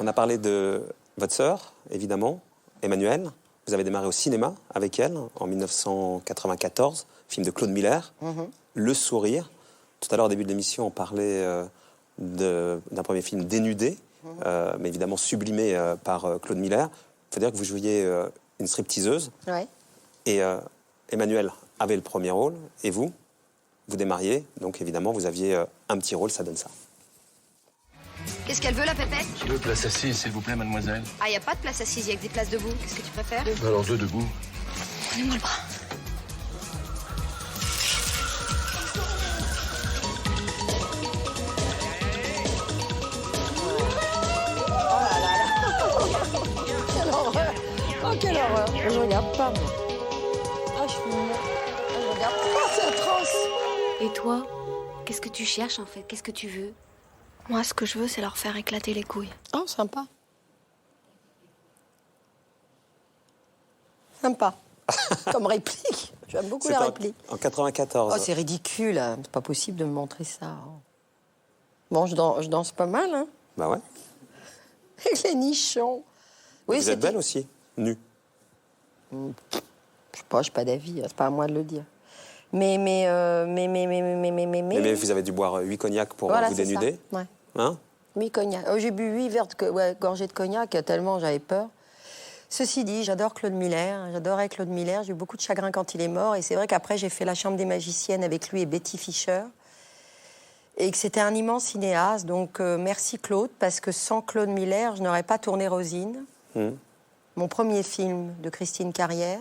On a parlé de votre sœur, évidemment, Emmanuelle. Vous avez démarré au cinéma avec elle en 1994, film de Claude Miller, Le Sourire. Tout à l'heure, au début de l'émission, on parlait d'un premier film dénudé, mais évidemment sublimé par Claude Miller. Il faut dire que vous jouiez une stripteaseuse. Ouais. Et Emmanuelle avait le premier rôle, et vous démarriez, donc évidemment, vous aviez un petit rôle, ça donne ça. Qu'est-ce qu'elle veut, la pépette? 2 places assises, s'il vous plaît, mademoiselle. Ah, y a pas de place assise, y a que des places debout. Qu'est-ce que tu préfères? Alors 2 debout. Prenez-moi le bras. Quelle horreur! Oh, quelle horreur! Je regarde pas, moi. Ah, je suis morte. Je regarde pas, c'est atroce! Et toi, qu'est-ce que tu cherches en fait? Qu'est-ce que tu veux? Moi, ce que je veux, c'est leur faire éclater les couilles. Oh, sympa. Sympa. Comme réplique. J'aime beaucoup la réplique. En 94. Oh, c'est ridicule. Hein. C'est pas possible de me montrer ça. Hein. Bon, je danse pas mal, hein. Bah ouais. Avec les nichons. Oui, Vous êtes belle aussi, nue. Je sais pas, j'ai pas d'avis. C'est pas à moi de le dire. Mais vous avez dû boire 8 cognacs pour voilà, vous dénuder. Ça. Ouais. Hein? 8 cognacs. Oh, j'ai bu 8 gorgées de cognac, tellement j'avais peur. Ceci dit, j'adore Claude Miller. J'adorais Claude Miller. J'ai eu beaucoup de chagrin quand il est mort. Et c'est vrai qu'après, j'ai fait La Chambre des magiciennes avec lui et Betty Fischer. Et que c'était un immense cinéaste. Donc, merci Claude, parce que sans Claude Miller, je n'aurais pas tourné Rosine. Mon premier film de Christine Carrière.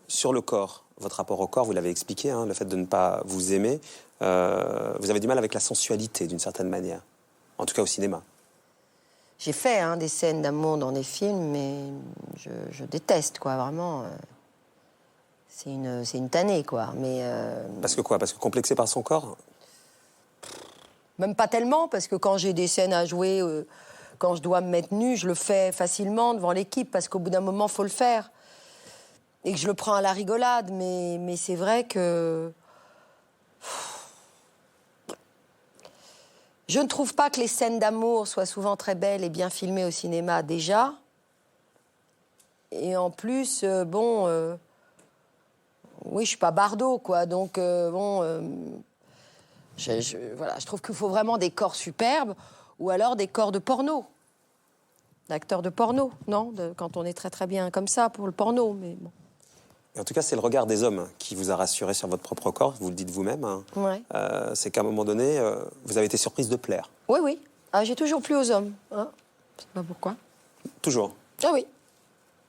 Sur le corps, votre rapport au corps, vous l'avez expliqué, hein, le fait de ne pas vous aimer. Vous avez du mal avec la sensualité, d'une certaine manière. En tout cas, au cinéma. J'ai fait des scènes d'amour dans des films, mais je déteste, quoi, vraiment. C'est une tannée, quoi. Mais, Parce que quoi? Parce que complexé par son corps? Même pas tellement, parce que quand j'ai des scènes à jouer, quand je dois me mettre nue, je le fais facilement devant l'équipe, parce qu'au bout d'un moment, il faut le faire. Et que je le prends à la rigolade, mais c'est vrai que... Je ne trouve pas que les scènes d'amour soient souvent très belles et bien filmées au cinéma, déjà. Et en plus, oui, je suis pas Bardot, quoi. Donc, voilà, je trouve qu'il faut vraiment des corps superbes ou alors des corps de porno. D'acteurs de porno, non? Quand on est très très bien comme ça pour le porno, mais bon. Et en tout cas, c'est le regard des hommes qui vous a rassuré sur votre propre corps, vous le dites vous-même. Hein. Ouais. C'est qu'à un moment donné, vous avez été surprise de plaire. Oui, oui. Ah, j'ai toujours plu aux hommes. Hein. Je sais pas pourquoi. Toujours. Ah oui.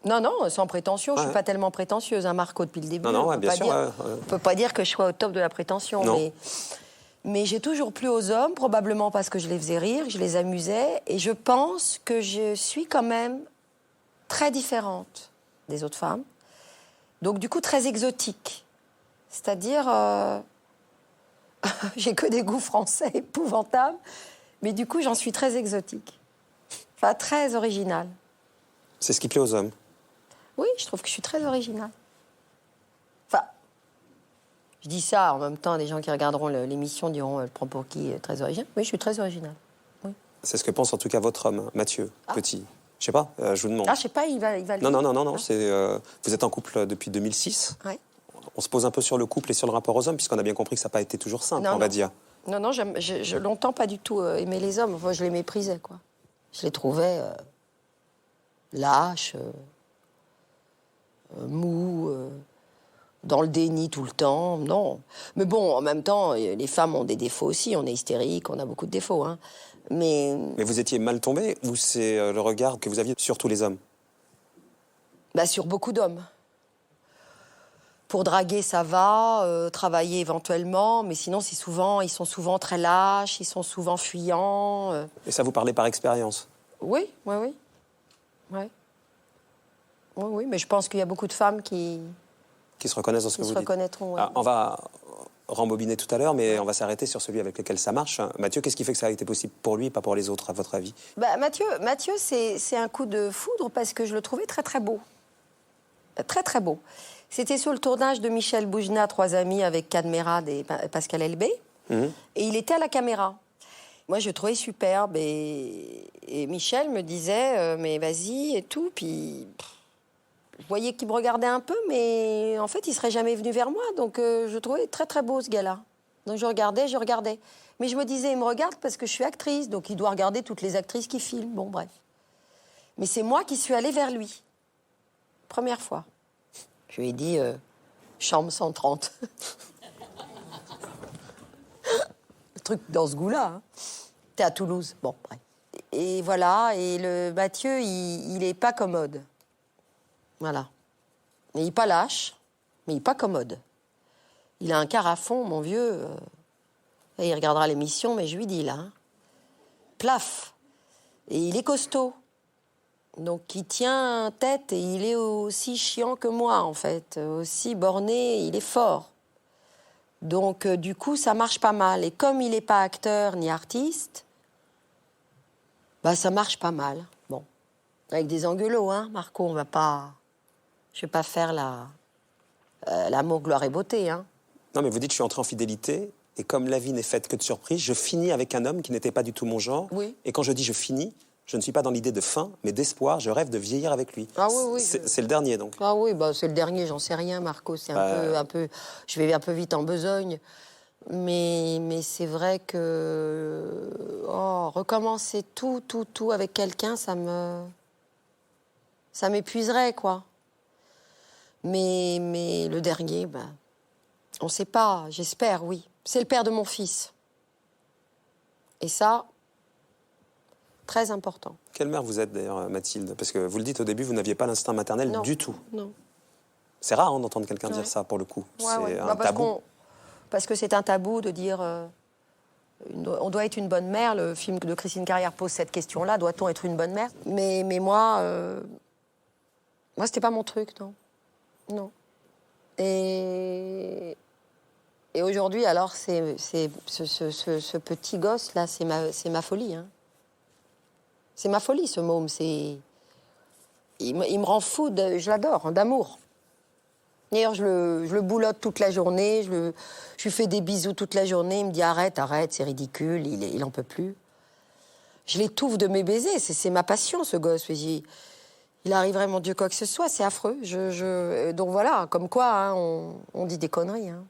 Non, sans prétention. Je suis pas tellement prétentieuse, hein, Marco, depuis le début. Non, bien sûr. On peut pas dire que je sois au top de la prétention. Non. Mais j'ai toujours plu aux hommes, probablement parce que je les faisais rire, je les amusais. Et je pense que je suis quand même très différente des autres femmes. Donc, du coup, très exotique. C'est-à-dire, j'ai que des goûts français épouvantables, mais du coup, j'en suis très exotique. Enfin, très originale. C'est ce qui plaît aux hommes. Oui, je trouve que je suis très originale. Enfin, je dis ça, en même temps, des gens qui regarderont l'émission diront, elle prend pour qui très originale. Oui, je suis très originale. Oui. C'est ce que pense en tout cas votre homme, Mathieu, petit. Je sais pas, je vous demande. Ah, je sais pas, il va le dire. Non, Ah. c'est, vous êtes en couple depuis 2006. Ouais. On se pose un peu sur le couple et sur le rapport aux hommes, puisqu'on a bien compris que ça n'a pas été toujours simple, on va dire. Non, je longtemps pas du tout aimé les hommes. Enfin, je les méprisais, quoi. Je les trouvais lâches, mous, dans le déni tout le temps. Non. Mais bon, en même temps, les femmes ont des défauts aussi. On est hystérique, on a beaucoup de défauts, hein. Mais vous étiez mal tombé ou c'est le regard que vous aviez sur tous les hommes? Sur beaucoup d'hommes. Pour draguer, ça va, travailler éventuellement, mais sinon, ils sont souvent très lâches, ils sont souvent fuyants. Et ça vous parlait par expérience? Oui. Oui, mais je pense qu'il y a beaucoup de femmes qui se reconnaissent dans ce que vous dites. Reconnaîtront. Ouais. Ah, on va rembobiner tout à l'heure, mais on va s'arrêter sur celui avec lequel ça marche. Mathieu, qu'est-ce qui fait que ça a été possible pour lui et pas pour les autres, à votre avis? Mathieu, c'est un coup de foudre parce que je le trouvais très, très beau. Très, très beau. C'était sur le tournage de Michel Boujna, 3 amis, avec Kad Merad et Pascal Elbé. Et il était à la caméra. Moi, je le trouvais superbe. Et Michel me disait, mais vas-y et tout. Puis, je voyais qu'il me regardait un peu, mais en fait, il serait jamais venu vers moi. Donc, je le trouvais très, très beau, ce gars-là. Donc, je regardais. Mais je me disais, il me regarde parce que je suis actrice. Donc, il doit regarder toutes les actrices qui filment. Bon, bref. Mais c'est moi qui suis allée vers lui. Première fois. Je lui ai dit, chambre 130. Le truc dans ce goût-là. Hein. T'es à Toulouse. Bon, bref. Et voilà. Et le Mathieu, il est pas commode. Voilà. Il n'est pas lâche, mais il n'est pas commode. Il a un quart à fond, mon vieux. Il regardera l'émission, mais je lui dis, là. Hein. Plaf. Et il est costaud. Donc, il tient tête et il est aussi chiant que moi, en fait. Aussi borné, il est fort. Donc, du coup, ça marche pas mal. Et comme il n'est pas acteur ni artiste, bah, ça marche pas mal. Bon. Avec des engueulots, hein, Marco, on va pas... Je vais pas faire l'amour, gloire et beauté, hein. Non, mais vous dites, je suis entré en fidélité, et comme la vie n'est faite que de surprises, je finis avec un homme qui n'était pas du tout mon genre. Oui. Et quand je dis je finis, je ne suis pas dans l'idée de fin, mais d'espoir. Je rêve de vieillir avec lui. Ah oui, oui. C'est le dernier, donc. Ah oui, bah, c'est le dernier, j'en sais rien, Marco. C'est un peu... Je vais un peu vite en besogne. Mais c'est vrai que... Oh, recommencer tout avec quelqu'un, ça m'épuiserait, quoi. Mais le dernier, ben, on ne sait pas, j'espère, oui. C'est le père de mon fils. Et ça, très important. Quelle mère vous êtes, d'ailleurs, Mathilde? Parce que vous le dites au début, vous n'aviez pas l'instinct maternel du tout. Non. C'est rare hein, d'entendre quelqu'un dire ça, pour le coup. C'est un tabou. Parce que c'est un tabou de dire... on doit être une bonne mère. Le film de Christine Carrière pose cette question-là. Doit-on être une bonne mère? Mais moi, c'était pas mon truc, non. Non. Et aujourd'hui, alors, ce petit gosse-là, c'est ma folie. Hein. C'est ma folie, ce môme. Il me rend fou, je l'adore, d'amour. D'ailleurs, je le boulotte toute la journée, je lui fais des bisous toute la journée. Il me dit arrête, c'est ridicule, il en peut plus. Je l'étouffe de mes baisers, c'est ma passion, ce gosse. Il arriverait, mon Dieu, quoi que ce soit, c'est affreux. Donc voilà, comme quoi, hein, on dit des conneries. Hein.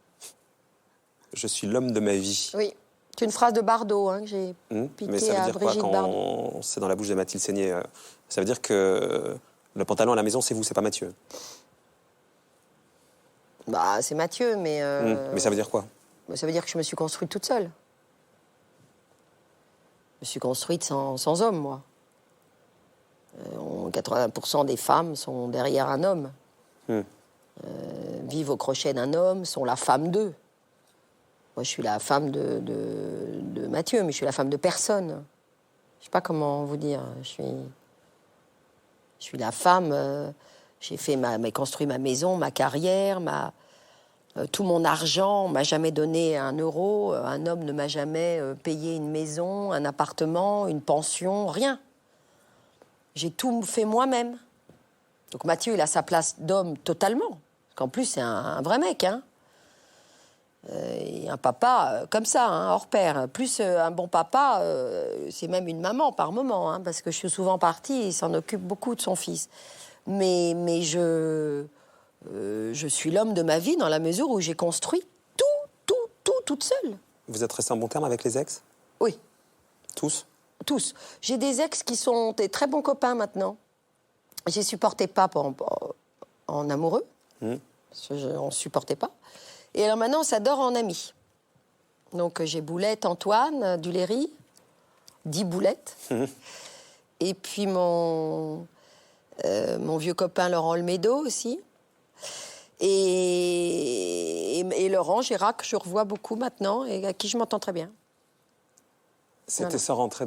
Je suis l'homme de ma vie. Oui, c'est une phrase de Bardot que j'ai piquée mais ça veut à dire Brigitte quoi Bardot. quand c'est dans la bouche de Mathilde Seigné ça veut dire que le pantalon à la maison, c'est vous, c'est pas Mathieu? Bah, c'est Mathieu, mais... Mais ça veut dire quoi? Ça veut dire que je me suis construite toute seule. Je me suis construite sans homme, moi. 80% des femmes sont derrière un homme. Vivent au crochet d'un homme, sont la femme d'eux. Moi, je suis la femme de Mathieu, mais je suis la femme de personne. Je sais pas comment vous dire. Je suis la femme... J'ai construit ma maison, ma carrière, tout mon argent. On m'a jamais donné 1 euro. Un homme ne m'a jamais payé une maison, un appartement, une pension, rien. J'ai tout fait moi-même. Donc Mathieu, il a sa place d'homme totalement. Parce qu'en plus, c'est un vrai mec. Hein. Et un papa comme ça, hein, hors pair. Plus un bon papa, c'est même une maman par moment. Hein, parce que je suis souvent partie, il s'en occupe beaucoup de son fils. Mais je suis l'homme de ma vie dans la mesure où j'ai construit tout toute seule. Vous êtes resté en bon terme avec les ex? Oui. Tous? Tous. J'ai des ex qui sont des très bons copains maintenant. Je ne supportais pas en amoureux. Parce on ne supportait pas. Et alors maintenant, on s'adore en amis. Donc j'ai Boulette, Antoine, Duléry, 10 Boulettes. Et puis mon vieux copain Laurent Olmedo aussi. Et Laurent Girac, je revois beaucoup maintenant et à qui je m'entends très bien. C'était sans rentrer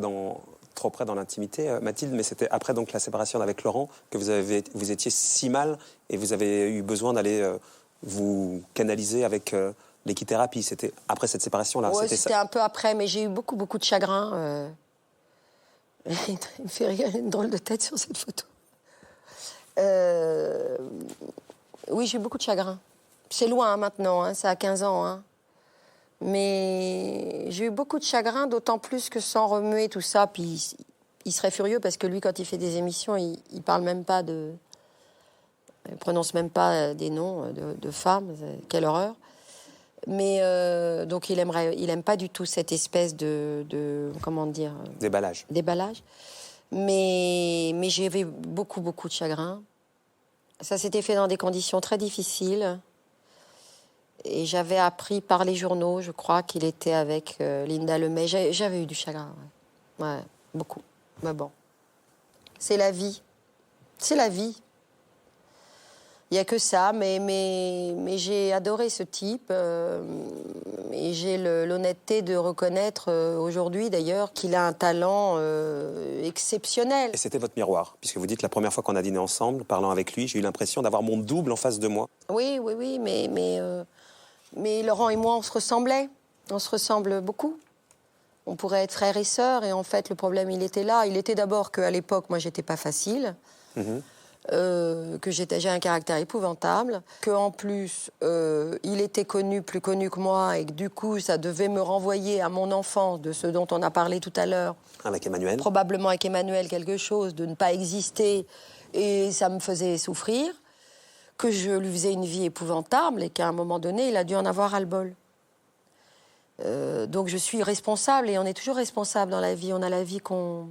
trop près dans l'intimité, Mathilde, mais c'était après donc la séparation avec Laurent que vous étiez si mal et vous avez eu besoin d'aller vous canaliser avec l'équithérapie. C'était après cette séparation-là. Oui, c'était un peu après, mais j'ai eu beaucoup de chagrin. Il me fait rire, une drôle de tête sur cette photo. Oui, j'ai eu beaucoup de chagrin. C'est loin hein, maintenant, hein, ça a 15 ans. Hein. Mais j'ai eu beaucoup de chagrin, d'autant plus que sans remuer tout ça, puis il serait furieux parce que lui, quand il fait des émissions, il parle même pas de... Il prononce même pas des noms de femmes. Quelle horreur. Mais donc il aime pas du tout cette espèce de comment dire... Déballage. Déballage. Mais j'avais beaucoup de chagrin. Ça s'était fait dans des conditions très difficiles. Et j'avais appris par les journaux, je crois, qu'il était avec Linda Lemay. J'avais eu du chagrin, ouais, beaucoup. Mais bon, c'est la vie. C'est la vie. Il n'y a que ça, mais j'ai adoré ce type. Et j'ai l'honnêteté de reconnaître aujourd'hui, d'ailleurs, qu'il a un talent exceptionnel. Et c'était votre miroir, puisque vous dites la première fois qu'on a dîné ensemble, parlant avec lui, j'ai eu l'impression d'avoir mon double en face de moi. Oui, mais Laurent et moi, on se ressemblait. On se ressemble beaucoup. On pourrait être frères et sœurs, et en fait, le problème, il était là. Il était d'abord qu'à l'époque, moi, j'étais pas facile, que j'ai un caractère épouvantable, qu'en plus, il était plus connu que moi, et que du coup, ça devait me renvoyer à mon enfance, de ce dont on a parlé tout à l'heure. Avec Emmanuel. Probablement avec Emmanuel, quelque chose, de ne pas exister, et ça me faisait souffrir. Que je lui faisais une vie épouvantable et qu'à un moment donné, il a dû en avoir ras-le-bol. Donc je suis responsable, et on est toujours responsable dans la vie. On a la vie qu'on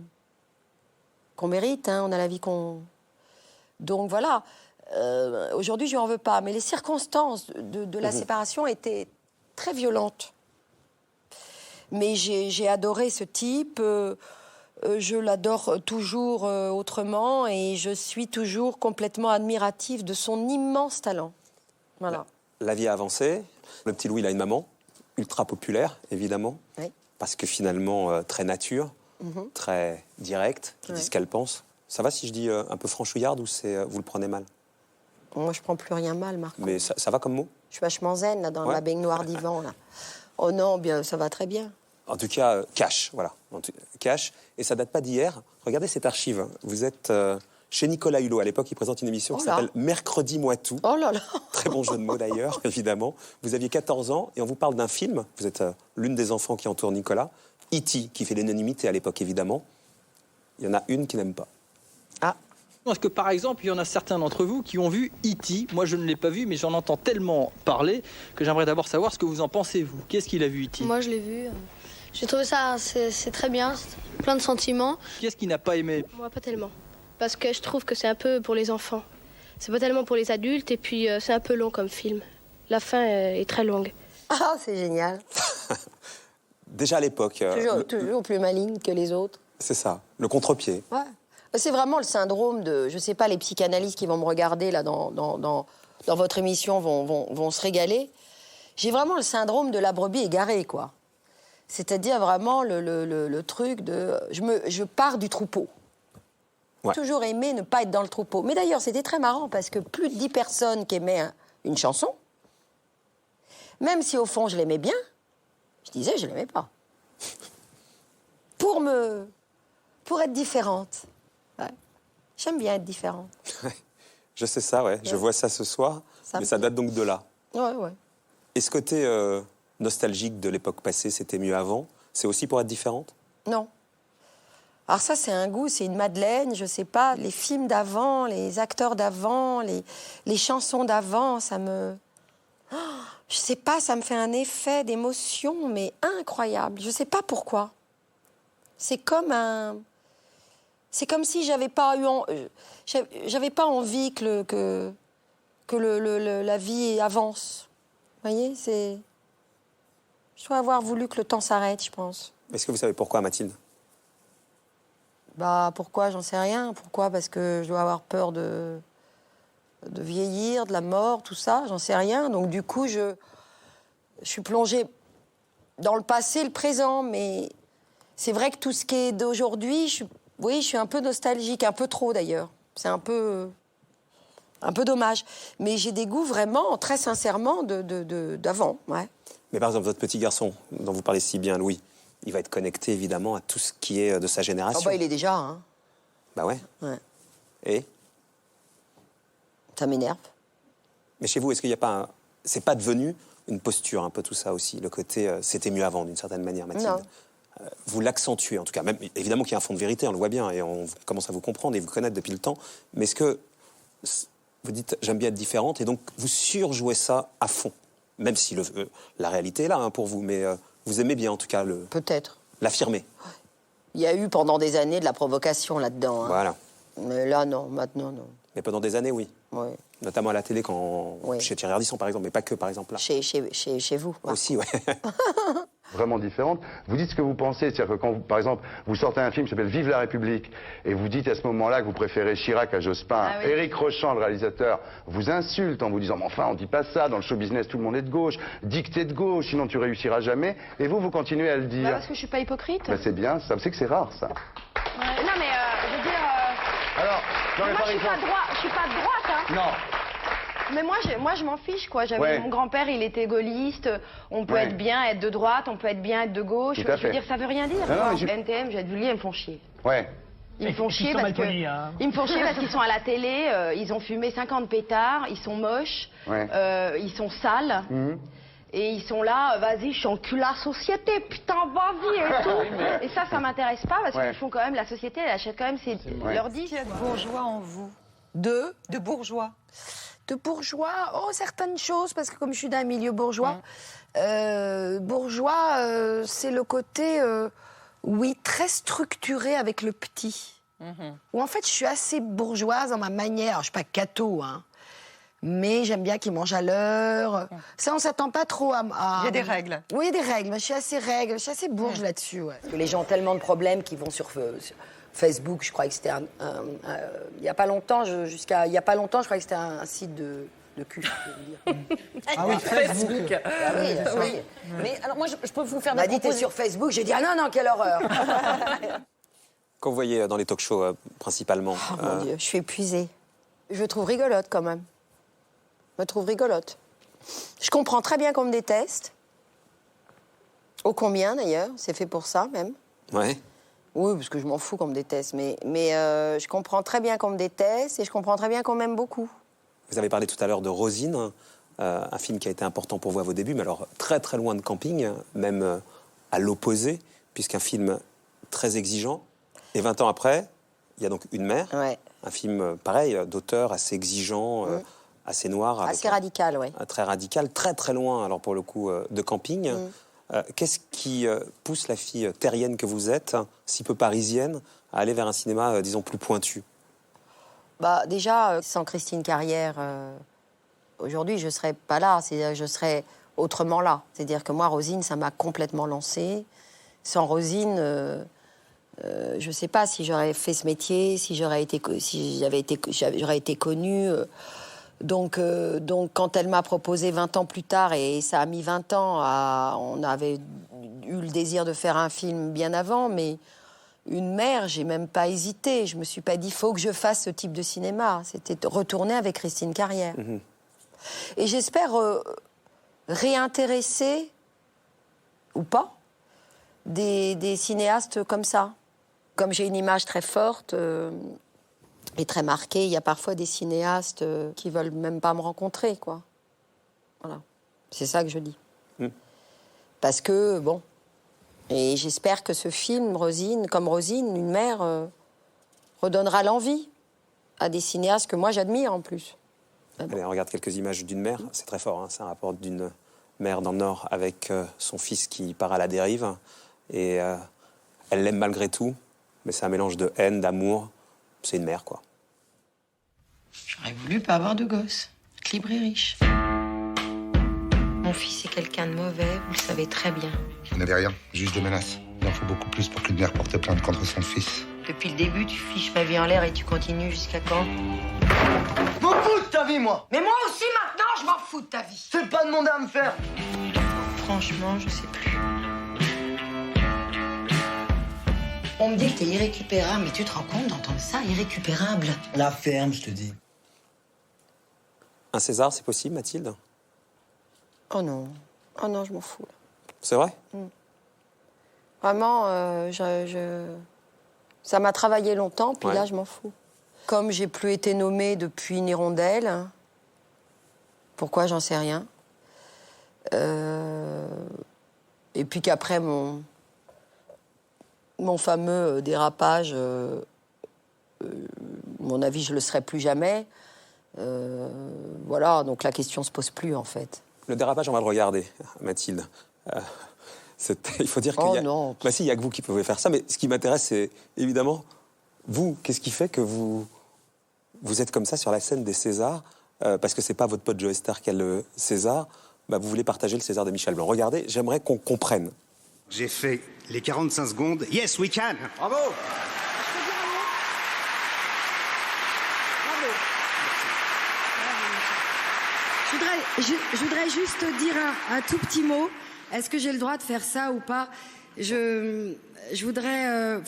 mérite, hein, on a la vie qu'on... Donc voilà, aujourd'hui je lui en veux pas, mais les circonstances de la séparation étaient très violentes. Mais j'ai adoré ce type, je l'adore toujours autrement, et je suis toujours complètement admirative de son immense talent. Voilà. La vie a avancé, le petit Louis, il a une maman, ultra populaire, évidemment, Oui. parce que finalement, très nature, très directe, qui dit ce qu'elle pense. Ça va si je dis un peu franchouillarde, ou vous le prenez mal? Moi, je prends plus rien mal, Marco. Mais ça va comme mot? Je suis vachement zen, là, dans Ouais. la baignoire d'Yvan, là. Oh non, bien, ça va très bien. En tout cas, cash, voilà. Cash, et ça date pas d'hier. Regardez cette archive. Vous êtes chez Nicolas Hulot. À l'époque, il présente une émission qui s'appelle Mercredi Moi Tout. Oh là là. Très bon jeu de mots d'ailleurs, évidemment. Vous aviez 14 ans et on vous parle d'un film. Vous êtes l'une des enfants qui entoure Nicolas. E.T., qui fait l'unanimité à l'époque, évidemment. Il y en a une qui n'aime pas. Ah. Est-ce que, par exemple, il y en a certains d'entre vous qui ont vu E.T. Moi, je ne l'ai pas vu, mais j'en entends tellement parler que j'aimerais d'abord savoir ce que vous en pensez, vous. Qu'est-ce qu'il a vu, E.T. Moi, je l'ai vu. J'ai trouvé ça, c'est très bien, c'est plein de sentiments. Qu'est-ce qu'il n'a pas aimé? Moi, pas tellement. Parce que je trouve que c'est un peu pour les enfants. C'est pas tellement pour les adultes, et puis c'est un peu long comme film. La fin est très longue. Ah, c'est génial. Déjà à l'époque. Toujours plus maligne que les autres. C'est ça, le contre-pied. Ouais. C'est vraiment le syndrome de... Je sais pas, les psychanalystes qui vont me regarder là dans votre émission vont se régaler. J'ai vraiment le syndrome de la brebis égarée, quoi. C'est-à-dire vraiment le truc de... Je pars du troupeau. Ouais. J'ai toujours aimé ne pas être dans le troupeau. Mais d'ailleurs, c'était très marrant parce que plus de 10 personnes qui aimaient une chanson, même si au fond je l'aimais bien, je disais je l'aimais pas. Pour être différente. Ouais. J'aime bien être différente. Je sais ça, ouais. Je vois ça ce soir, mais ça date donc de là. Ouais. Et ce côté nostalgique de l'époque passée, c'était mieux avant, c'est aussi pour être différente? Non. Alors ça, c'est un goût, c'est une madeleine, je sais pas. Les films d'avant, les acteurs d'avant, les chansons d'avant, ça me... Oh, je sais pas, ça me fait un effet d'émotion, mais incroyable. Je sais pas pourquoi. C'est comme si j'avais pas envie que la vie avance. Vous voyez, c'est... Je dois avoir voulu que le temps s'arrête, je pense. Est-ce que vous savez pourquoi, Mathilde? Bah, pourquoi? J'en sais rien. Pourquoi? Parce que je dois avoir peur de vieillir, de la mort, tout ça. J'en sais rien. Donc, du coup, je suis plongée dans le passé, le présent. Mais c'est vrai que tout ce qui est d'aujourd'hui, je suis un peu nostalgique. Un peu trop, d'ailleurs. C'est un peu dommage. Mais j'ai des goûts vraiment, très sincèrement, d'avant, ouais. Mais par exemple, votre petit garçon, dont vous parlez si bien, Louis, il va être connecté, évidemment, à tout ce qui est de sa génération. Oh bah, il est déjà, hein. Bah ouais. Ouais. Et Ça m'énerve. mais chez vous, est-ce qu'il n'y a pas c'est pas devenu une posture, un peu tout ça aussi, le côté c'était mieux avant d'une certaine manière, Mathilde. Non. Vous l'accentuez en tout cas, même évidemment qu'il y a un fond de vérité, on le voit bien et on commence à vous comprendre et vous connaître depuis le temps, mais est-ce que vous dites j'aime bien être différente et donc vous surjouez ça à fond, même si la réalité est là hein, pour vous, mais vous aimez bien en tout cas Peut-être. l'affirmer. Il y a eu pendant des années de la provocation là-dedans. Hein. Voilà. Mais là, non. Maintenant, non. Mais pendant des années, oui. Oui. Notamment à la télé, Oui. chez Thierry Ardisson, par exemple, mais pas que, par exemple, là. Chez vous. Aussi, ouais. Vraiment différente. Vous dites ce que vous pensez, c'est-à-dire que quand, par exemple, vous sortez un film qui s'appelle Vive la République, et vous dites à ce moment-là que vous préférez Chirac à Jospin, Ah oui. Éric Rochant, le réalisateur, vous insulte en vous disant, mais enfin, on dit pas ça, dans le show business, tout le monde est de gauche, dis que t'es de gauche, sinon tu réussiras jamais, et vous continuez à le dire. Parce que je suis pas hypocrite. Bah, c'est bien, ça, c'est que c'est rare, ça. Non, mais je veux dire. Alors, non, mais Moi, par je exemple... suis pas de droite, hein. Non. Mais moi, je m'en fiche, quoi. Ouais. Mon grand-père, il était gaulliste. On peut Ouais. être bien, être de droite, on peut être bien, être de gauche. Tout à Je veux fait. dire, ça veut rien dire. Non, quoi. mais je- NTM, j'ai vu, ils me font chier. Ouais. Ils me font chier parce que ils me font chier parce qu'ils sont à la télé, ils ont fumé 50 pétards, ils sont moches, Ouais. ils sont sales. Mhm. Et ils sont là, vas-y, je encule la société, putain, vas-y et tout. Et ça m'intéresse pas parce Ouais. qu'ils font quand même, la société, elle achète quand même leurs disques. Qui a de bourgeois en vous? De bourgeois. De bourgeois, certaines choses, parce que comme je suis d'un milieu bourgeois, bourgeois, c'est le côté, oui, très structuré avec le petit. Où en fait, je suis assez bourgeoise dans ma manière. Alors, je suis pas catho, hein. Mais j'aime bien qu'ils mangent à l'heure. Ça, on s'attend pas trop à... Il y a des règles. Oui, il y a des règles. Je suis assez bourge là-dessus. Ouais. Parce que les gens ont tellement de problèmes qu'ils vont sur Facebook. Je croyais que c'était il y a pas longtemps, jusqu'à il y a pas longtemps, je croyais que c'était un site de cul. Je veux dire. Ah oui, Facebook. Ah oui, Oui. Mais alors moi, je peux vous faire On m'a des dit t'es propositions. sur Facebook. J'ai dit ah non, quelle horreur. Quand vous voyez dans les talk-shows, principalement... Oh mon Dieu, je suis épuisée. Je me trouve rigolote quand même. Je me trouve rigolote. Je comprends très bien qu'on me déteste. Ô combien d'ailleurs, c'est fait pour ça même. Ouais. Oui, parce que je m'en fous qu'on me déteste, mais je comprends très bien qu'on me déteste et je comprends très bien qu'on m'aime beaucoup. Vous avez parlé tout à l'heure de Rosine, un film qui a été important pour vous à vos débuts, mais alors très très loin de Camping, même à l'opposé, puisqu'un film très exigeant. Et 20 ans après, il y a donc Une mère, Ouais. un film pareil, d'auteur assez exigeant, assez noir. avec Assez radical, oui. très radical, très très loin, alors pour le coup, de Camping. Qu'est-ce qui pousse la fille terrienne que vous êtes, si peu parisienne, à aller vers un cinéma, disons, plus pointu? Bah, déjà, sans Christine Carrière, aujourd'hui, je ne serais pas là. Je serais autrement là. C'est-à-dire que moi, Rosine, ça m'a complètement lancée. Sans Rosine, je ne sais pas si j'aurais fait ce métier, si j'aurais été connue. Donc, quand elle m'a proposé 20 ans plus tard, et ça a mis 20 ans, on avait eu le désir de faire un film bien avant, mais Une mère, j'ai même pas hésité. Je me suis pas dit, faut que je fasse ce type de cinéma. C'était retourner avec Christine Carrière. Et j'espère réintéresser, ou pas, des cinéastes comme ça. Comme j'ai une image très forte... et très marqué. Il y a parfois des cinéastes qui veulent même pas me rencontrer, quoi. Voilà. C'est ça que je dis. Parce que, bon... Et j'espère que ce film, Rosine, comme Rosine, Une mère, redonnera l'envie à des cinéastes que moi j'admire, en plus. Allez, on regarde quelques images d'Une mère. C'est très fort, hein. C'est un rapport d'une mère dans le Nord avec son fils qui part à la dérive. Et elle l'aime malgré tout, mais c'est un mélange de haine, d'amour. C'est une mère, quoi. J'aurais voulu pas avoir de gosse, être libre et riche. Mon fils est quelqu'un de mauvais, vous le savez très bien. Vous n'avez rien, juste des menaces. Il en faut beaucoup plus pour qu'une mère porte plainte contre son fils. Depuis le début, tu fiches ma vie en l'air et tu continues jusqu'à quand? Je m'en fous de ta vie, moi. Mais moi aussi, maintenant, je m'en fous de ta vie. C'est pas demandé à me faire. Franchement, je sais plus. On me dit que t'es irrécupérable, mais tu te rends compte d'entendre ça, irrécupérable? La ferme, je te dis. Un César, c'est possible, Mathilde? Oh non, je m'en fous. C'est vrai? Vraiment, ça m'a travaillé longtemps, puis Ouais. là, je m'en fous. Comme j'ai plus été nommée depuis une hirondelle, pourquoi, j'en sais rien. Et puis qu'après mon fameux dérapage, mon avis, je le serai plus jamais. Voilà, donc la question se pose plus en fait. Le dérapage, on va le regarder, Mathilde. Il faut dire qu'il y a... non. Bah si, il y a que vous qui pouvez faire ça, mais ce qui m'intéresse, c'est évidemment, vous, qu'est-ce qui fait que vous êtes comme ça sur la scène des Césars, parce que c'est pas votre pote Joe Star qui a le César, bah vous voulez partager le César de Michel Blanc. Regardez, j'aimerais qu'on comprenne. J'ai fait les 45 secondes. Yes, we can. Bravo. Je voudrais juste dire un tout petit mot. Est-ce que j'ai le droit de faire ça ou pas? Je voudrais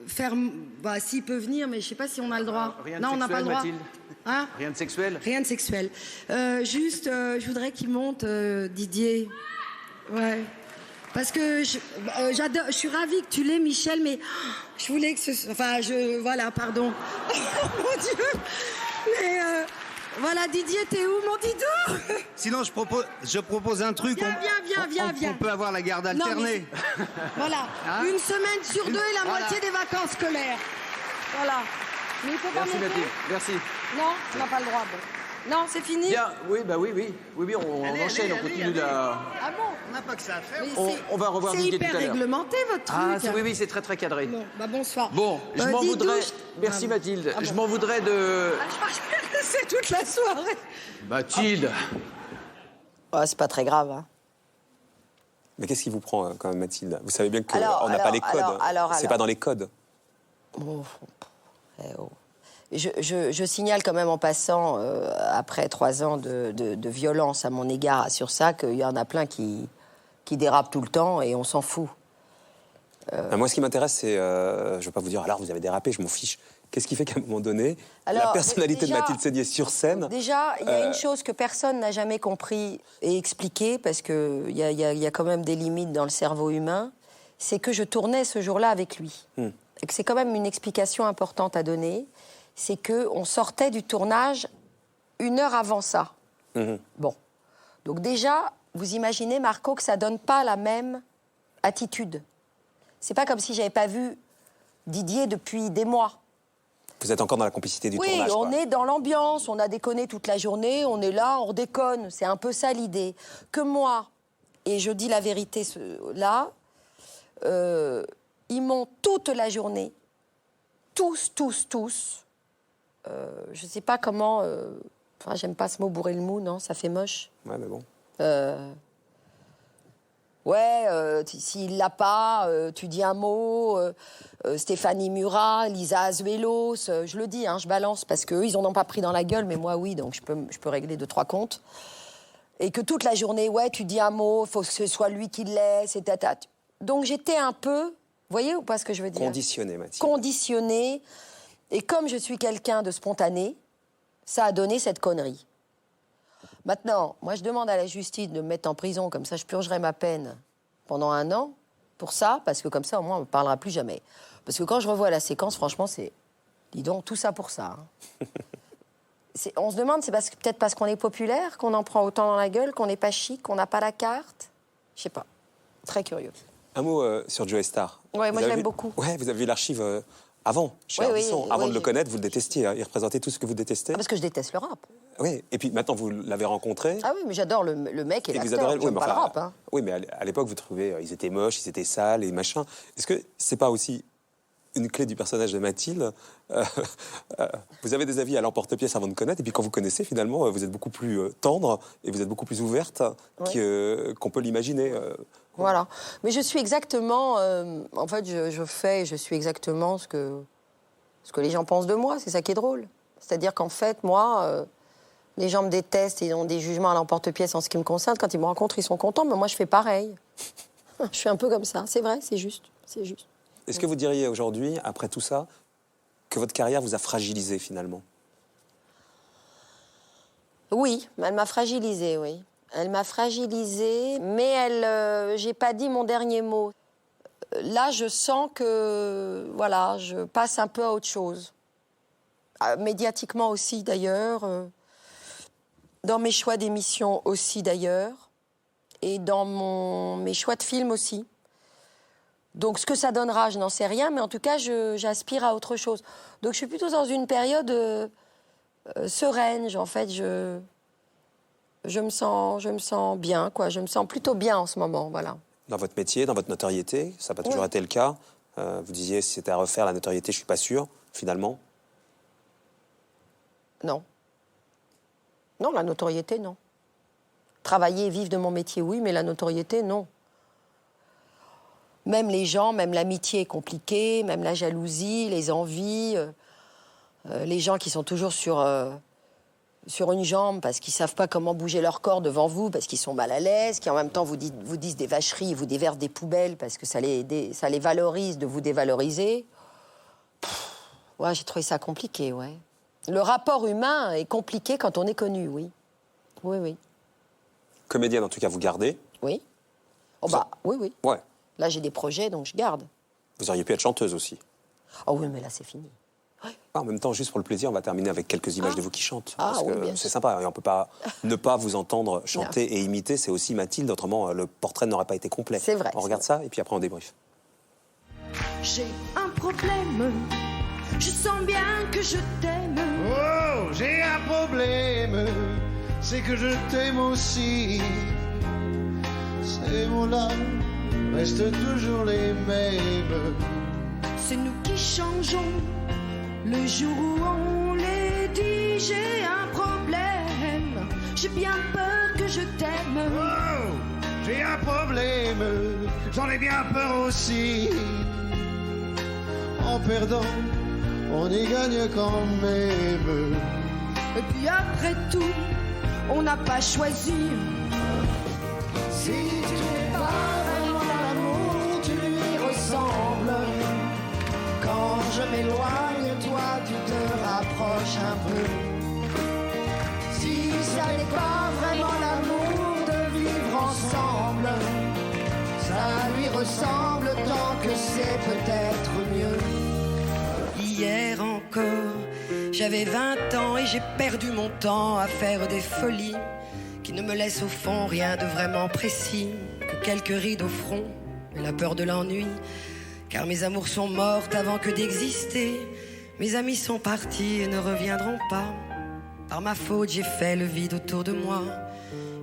faire... Bah, s'il peut venir, mais je sais pas si on a le droit. Rien de non, sexuel, on n'a pas le droit. Mathilde. Hein? Rien de sexuel? Rien de sexuel. Juste, je voudrais qu'il monte, Didier. Ouais. Parce que j'adore, je suis ravie que tu l'aies, Michel, mais je voulais que ce... Enfin, voilà, pardon. Oh mon Dieu. Mais... Voilà, Didier, t'es où, mon Didou? Sinon, je propose un truc. Viens. On peut avoir la garde alternée. Non, voilà. Hein? Une semaine sur 2 et la moitié des vacances scolaires. Voilà. Mais il faut pas Merci, Mathilde. Merci. Non, tu n'as pas le droit. Bon. Non, c'est fini? Bien, oui, on enchaîne, on continue de... Ah bon? On n'a pas que ça à faire. On va revoir Didier tout à l'heure. C'est hyper réglementé, votre truc. Oui, c'est très cadré. Bon, bah bonsoir. Bon, je m'en voudrais... Merci, Mathilde. Je m'en voudrais de... Je vais rester toute la soirée. Mathilde. Oh, c'est pas très grave, hein. Mais qu'est-ce qui vous prend, quand même, Mathilde? Vous savez bien qu'on n'a pas les codes. C'est pas dans les codes. Oh. Je signale quand même en passant, après 3 ans de violence à mon égard sur ça, qu'il y en a plein qui dérapent tout le temps et on s'en fout. Moi, ce qui m'intéresse, c'est... je ne vais pas vous dire, alors vous avez dérapé, je m'en fiche. Qu'est-ce qui fait qu'à un moment donné, la personnalité de Mathilde Seigner sur scène... Déjà, il y a une chose que personne n'a jamais compris et expliqué, parce qu'il y a quand même des limites dans le cerveau humain, c'est que je tournais ce jour-là avec lui. Et que c'est quand même une explication importante à donner. C'est qu'on sortait du tournage 1 heure avant ça. Bon. Donc déjà, vous imaginez, Marco, que ça donne pas la même attitude. C'est pas comme si j'avais pas vu Didier depuis des mois. Vous êtes encore dans la complicité du tournage. Oui, on est dans l'ambiance, on a déconné toute la journée, on est là, on redéconne. C'est un peu ça l'idée. Que moi, et je dis la vérité là, ils m'ont toute la journée, tous, je sais pas comment... Enfin, j'aime pas ce mot bourrer le mou, non, ça fait moche. Ouais, mais bon. S'il l'a pas, tu dis un mot. Stéphanie Murat, Lisa Azuelos, je le dis, hein, je balance, parce qu'eux, ils en ont pas pris dans la gueule, mais moi, oui, donc je peux régler 2-3 comptes. Et que toute la journée, tu dis un mot, il faut que ce soit lui qui le laisse, et tata. Donc j'étais un peu, vous voyez ou pas ce que je veux dire? Conditionnée, Mathilde. Conditionnée. Et comme je suis quelqu'un de spontané, ça a donné cette connerie. Maintenant, moi, je demande à la justice de me mettre en prison, comme ça, je purgerai ma peine pendant 1 an pour ça, parce que comme ça, au moins, on ne me parlera plus jamais. Parce que quand je revois la séquence, franchement, c'est... Dis donc, tout ça pour ça. Hein. On se demande, c'est peut-être parce qu'on est populaire, qu'on en prend autant dans la gueule, qu'on n'est pas chic, qu'on n'a pas la carte. Je sais pas. Très curieux. Un mot sur Joe Star. Ouais, moi, je l'aime beaucoup. Ouais, vous avez vu l'archive... Avant, chez Ardisson, avant de le connaître, vous le détestiez. Hein. Il représentait tout ce que vous détestez. Parce que je déteste le rap. Oui, et puis maintenant, vous l'avez rencontré. Ah oui, mais j'adore le mec et l'acteur. J'aime pas le rap. Hein. Oui, mais à l'époque, vous trouvez ils étaient moches, ils étaient sales et machin. Est-ce que c'est pas aussi une clé du personnage de Mathilde? Vous avez des avis à l'emporte-pièce avant de connaître, et puis quand vous connaissez, finalement, vous êtes beaucoup plus tendre et vous êtes beaucoup plus ouverte qu'on peut l'imaginer. Voilà. Mais je suis exactement... en fait, je suis exactement ce que les gens pensent de moi. C'est ça qui est drôle. C'est-à-dire qu'en fait, moi, les gens me détestent et ils ont des jugements à l'emporte-pièce en ce qui me concerne. Quand ils me rencontrent, ils sont contents, mais moi, je fais pareil. Je suis un peu comme ça. C'est vrai, c'est juste. C'est juste. Est-ce que vous diriez aujourd'hui, après tout ça, que votre carrière vous a fragilisé, finalement? Oui, elle m'a fragilisée, oui. Elle m'a fragilisée, mais j'ai pas dit mon dernier mot. Là, je sens que, voilà, je passe un peu à autre chose. Médiatiquement aussi, d'ailleurs. Dans mes choix d'émission aussi, d'ailleurs. et dans mes choix de films aussi. Donc ce que ça donnera, je n'en sais rien, mais en tout cas, j'aspire à autre chose. Donc je suis plutôt dans une période sereine, en fait. Je me sens bien, quoi. Je me sens plutôt bien en ce moment, voilà. Dans votre métier, dans votre notoriété, ça n'a pas toujours été le cas. Vous disiez, si c'était à refaire la notoriété, je ne suis pas sûr, finalement. Non. Non, la notoriété, non. Travailler et vivre de mon métier, oui, mais la notoriété, non. Même les gens, même l'amitié est compliquée, même la jalousie, les envies, les gens qui sont toujours sur une jambe parce qu'ils ne savent pas comment bouger leur corps devant vous, parce qu'ils sont mal à l'aise, qui en même temps vous disent des vacheries, vous déversent des poubelles parce que ça les valorise de vous dévaloriser. Ouais, j'ai trouvé ça compliqué, ouais. Le rapport humain est compliqué quand on est connu, oui. Oui, oui. Comédienne, en tout cas, vous gardez. Oui. Oh bah, oui, oui. Ouais. Là, j'ai des projets, donc je garde. Vous auriez pu être chanteuse aussi. Oh oui, mais là, c'est fini. En même temps, juste pour le plaisir, on va terminer avec quelques images de vous qui chantent. Parce oui, que c'est sympa. Et on ne peut pas ne pas vous entendre chanter et imiter. C'est aussi Mathilde. Autrement, le portrait n'aurait pas été complet. C'est vrai. On regarde ça et puis après, on débrief. J'ai un problème. Je sens bien que je t'aime. Oh, j'ai un problème. C'est que je t'aime aussi. Ces mots-là restent toujours les mêmes. C'est nous qui changeons le jour où on les dit. J'ai un problème. J'ai bien peur que je t'aime. Oh, j'ai un problème. J'en ai bien peur aussi. En perdant, on y gagne quand même. Et puis après tout, on n'a pas choisi. Si tu n'es pas vraiment l'amour, tu lui ressembles. Quand je m'éloigne, toi tu te rapproches un peu. Si ça n'est pas vraiment l'amour de vivre ensemble, ça lui ressemble tant que c'est peut-être mieux. Hier encore, j'avais 20 ans et j'ai perdu mon temps à faire des folies qui ne me laissent au fond rien de vraiment précis, que quelques rides au front et la peur de l'ennui. Car mes amours sont mortes avant que d'exister. Mes amis sont partis et ne reviendront pas. Par ma faute, j'ai fait le vide autour de moi.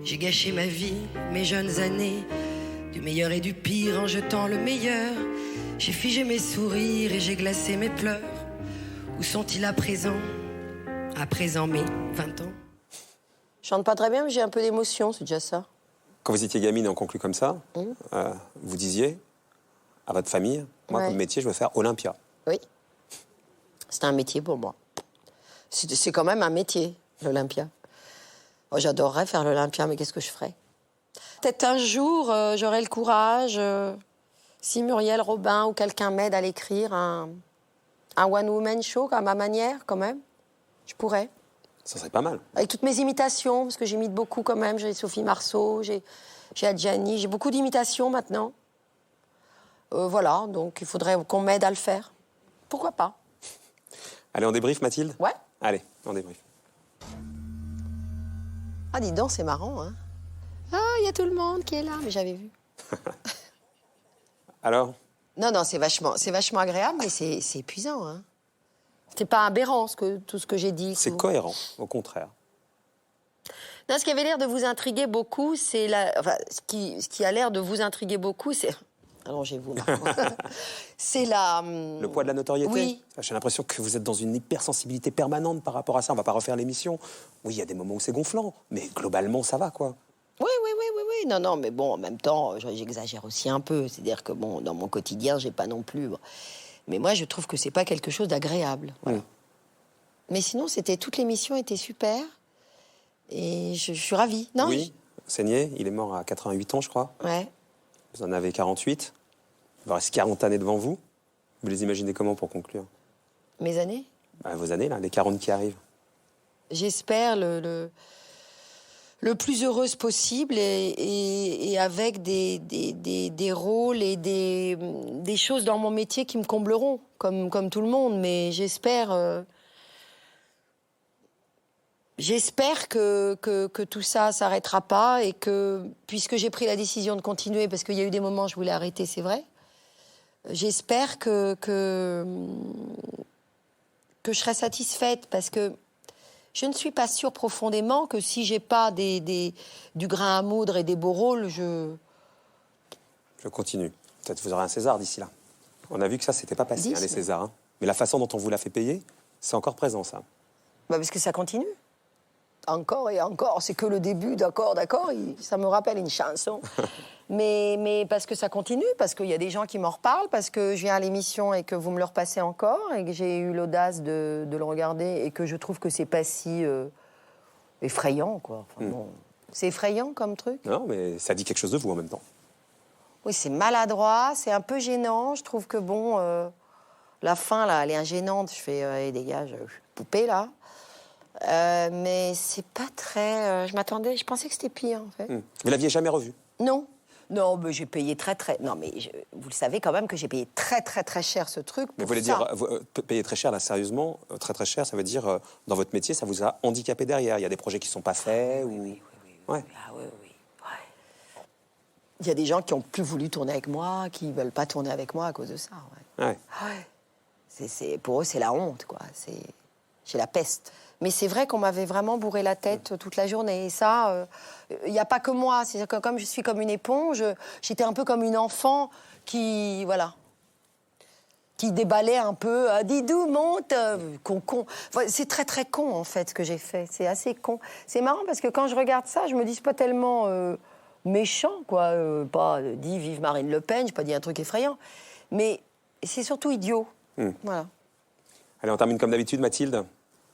J'ai gâché ma vie, mes jeunes années, du meilleur et du pire en jetant le meilleur. J'ai figé mes sourires et j'ai glacé mes pleurs. Où sont-ils à présent mes 20 ans? Je chante pas très bien, mais j'ai un peu d'émotion, c'est déjà ça. Quand vous étiez gamine et on conclut comme ça, vous disiez à votre famille, moi, comme métier, je veux faire Olympia. Oui. C'était un métier pour moi. C'est quand même un métier, l'Olympia. Oh, j'adorerais faire l'Olympia, mais qu'est-ce que je ferais? Peut-être un jour, j'aurai le courage, si Muriel Robin ou quelqu'un m'aide à l'écrire, un one-woman show à ma manière, quand même. Je pourrais. Ça serait pas mal. Avec toutes mes imitations, parce que j'imite beaucoup quand même. J'ai Sophie Marceau, j'ai Adjani, j'ai beaucoup d'imitations maintenant. Voilà, donc il faudrait qu'on m'aide à le faire. Pourquoi pas? Allez, on débrief, Mathilde? Ouais. Allez, on débrief. Ah, dis donc, c'est marrant, hein. Ah, il y a tout le monde qui est là, mais j'avais vu. Alors? Non, c'est vachement agréable, mais c'est épuisant, hein. C'est pas aberrant, tout ce que j'ai dit. C'est cohérent, au contraire. Non, ce qui avait l'air de vous intriguer beaucoup, c'est ce qui a l'air de vous intriguer beaucoup, c'est... Allongez-vous, c'est le poids de la notoriété. Oui. J'ai l'impression que vous êtes dans une hypersensibilité permanente par rapport à ça. On va pas refaire l'émission. Oui, il y a des moments où c'est gonflant, mais globalement, ça va, quoi. Oui. Non, mais bon, en même temps, j'exagère aussi un peu. C'est-à-dire que, bon, dans mon quotidien, j'ai pas non plus... Mais moi, je trouve que c'est pas quelque chose d'agréable. Voilà. Mais sinon, toute l'émission était super. Et je suis ravie. Non, oui, Seigné, il est mort à 88 ans, je crois. Ouais. Vous en avez 48. Il vous reste 40 années devant vous. Vous les imaginez comment pour conclure? Mes années? Vos années, là, les 40 qui arrivent. J'espère le plus heureuse possible et avec des rôles et des choses dans mon métier qui me combleront, comme tout le monde. Mais j'espère j'espère que tout ça s'arrêtera pas et que, puisque j'ai pris la décision de continuer, parce qu'il y a eu des moments où je voulais arrêter, c'est vrai, j'espère que je serai satisfaite, parce que je ne suis pas sûre profondément que si j'ai pas du grain à moudre et des beaux rôles, je continue. Peut-être vous aurez un César d'ici là. On a vu que ça, c'était pas passé, les Césars. Hein. Mais la façon dont on vous l'a fait payer, c'est encore présent, ça. Bah parce que ça continue. Encore et encore, c'est que le début, d'accord, ça me rappelle une chanson. mais parce que ça continue, parce qu'il y a des gens qui m'en reparlent, parce que je viens à l'émission et que vous me le repassez encore, et que j'ai eu l'audace de le regarder, et que je trouve que c'est pas si effrayant, quoi. Enfin, bon, c'est effrayant comme truc. Non, mais ça dit quelque chose de vous en même temps. Oui, c'est maladroit, c'est un peu gênant. Je trouve que, bon, la fin, là, elle est gênante. Je fais, allez, dégage, poupée, là. Mais c'est pas très... je pensais que c'était pire, en fait. Vous l'aviez jamais revu? Non. Non, mais j'ai payé très... Non, mais vous le savez quand même que j'ai payé très, très, très cher ce truc. Mais vous voulez dire, payer très cher, là, sérieusement, très, très cher, ça veut dire, dans votre métier, ça vous a handicapé derrière. Il y a des projets qui ne sont pas faits ou... Oui. Ouais. Ah oui. Il y a des gens qui n'ont plus voulu tourner avec moi, qui ne veulent pas tourner avec moi à cause de ça. Ouais. Pour eux, c'est la honte, quoi. J'ai la peste. Mais c'est vrai qu'on m'avait vraiment bourré la tête toute la journée. Et ça, il n'y a pas que moi. C'est-à-dire que comme je suis comme une éponge, j'étais un peu comme une enfant qui déballait un peu. Didou, monte con. C'est très, très con, en fait, ce que j'ai fait. C'est assez con. C'est marrant parce que quand je regarde ça, je me dis, c'est pas tellement... méchant, quoi. Pas dit vive Marine Le Pen, j'ai pas dit un truc effrayant. Mais c'est surtout idiot. Voilà. Allez, on termine comme d'habitude, Mathilde.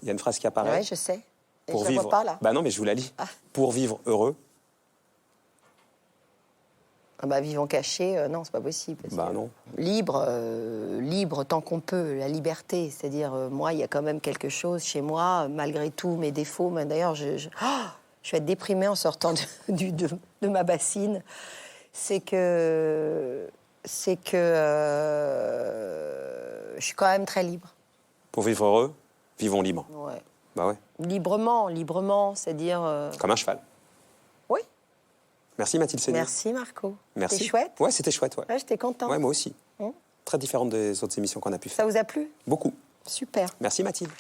Il y a une phrase qui apparaît. Oui, je sais. Et pour je vivre... la vois pas, là. Bah non, mais je vous la lis. Pour vivre heureux. Vivons cachés, non, c'est pas possible. Non. Libre tant qu'on peut, la liberté. C'est-à-dire, moi, il y a quand même quelque chose chez moi, malgré tous mes défauts. Mais d'ailleurs, je vais être déprimée en sortant de ma bassine. C'est que je suis quand même très libre. Pour vivre heureux, vivons libre. Ouais. Bah ouais. Librement, c'est-à-dire... Comme un cheval. Oui. Merci Mathilde Seigner. Merci Marco. Merci. C'était chouette. Ouais, c'était chouette, ouais. J'étais contente. Ouais, moi aussi. Très différente des autres émissions qu'on a pu faire. Ça vous a plu? Beaucoup. Super. Merci Mathilde.